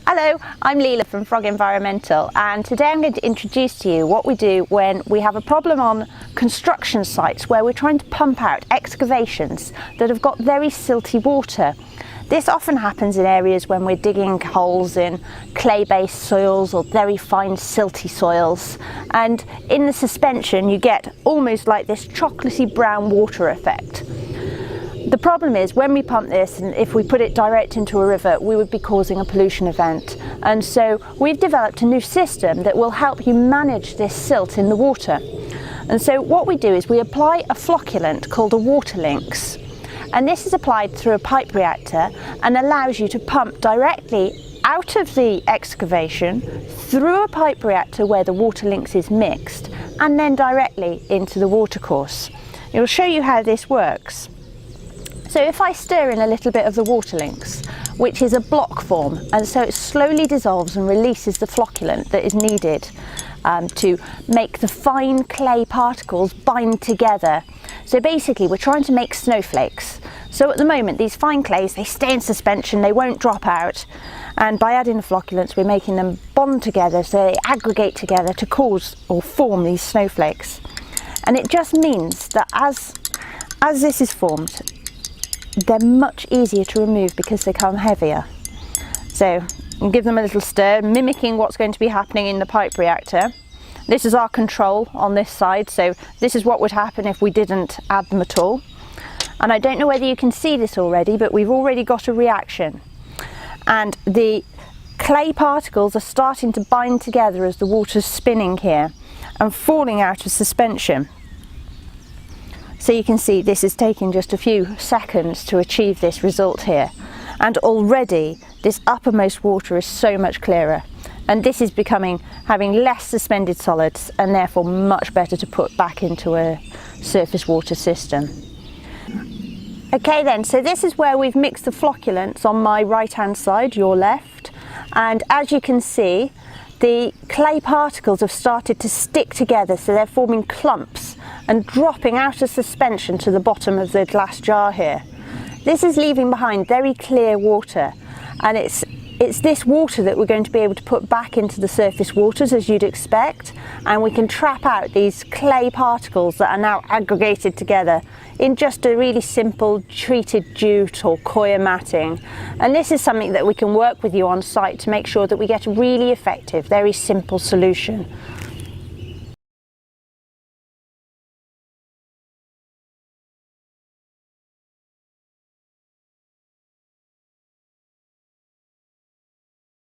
Hello, I'm Leela from Frog Environmental, and today I'm going to introduce to you what we do when we have a problem on construction sites where we're trying to pump out excavations that have got very silty water. This often happens in areas when we're digging holes in clay-based soils or very fine silty soils, and in the suspension you get almost like this chocolatey brown water effect. The problem is when we pump this, and if we put it direct into a river, we would be causing a pollution event. And so we've developed a new system that will help you manage this silt in the water. And so what we do is we apply a flocculant called a water lynx. And this is applied through a pipe reactor and allows you to pump directly out of the excavation through a pipe reactor where the water lynx is mixed and then directly into the watercourse. It will show you how this works. So if I stir in a little bit of the water lynx, which is a block form, and so it slowly dissolves and releases the flocculant that is needed to make the fine clay particles bind together. So basically we're trying to make snowflakes. So at the moment these fine clays, they stay in suspension, they won't drop out, and by adding the flocculants we're making them bond together so they aggregate together to cause or form these snowflakes. And it just means that as this is formed, they're much easier to remove because they come heavier. So you give them a little stir, mimicking what's going to be happening in the pipe reactor. This is our control on this side, so this is what would happen if we didn't add them at all. And I don't know whether you can see this already, but we've already got a reaction. And the clay particles are starting to bind together as the water's spinning here and falling out of suspension. So you can see this is taking just a few seconds to achieve this result here. And already this uppermost water is so much clearer. And this is having less suspended solids and therefore much better to put back into a surface water system. Okay then, so this is where we've mixed the flocculants on my right hand side, your left. And as you can see, the clay particles have started to stick together, so they're forming clumps and dropping out of suspension to the bottom of the glass jar here. This is leaving behind very clear water, and it's this water that we're going to be able to put back into the surface waters as you'd expect, and we can trap out these clay particles that are now aggregated together in just a really simple treated jute or coir matting. And this is something that we can work with you on site to make sure that we get a really effective, very simple solution.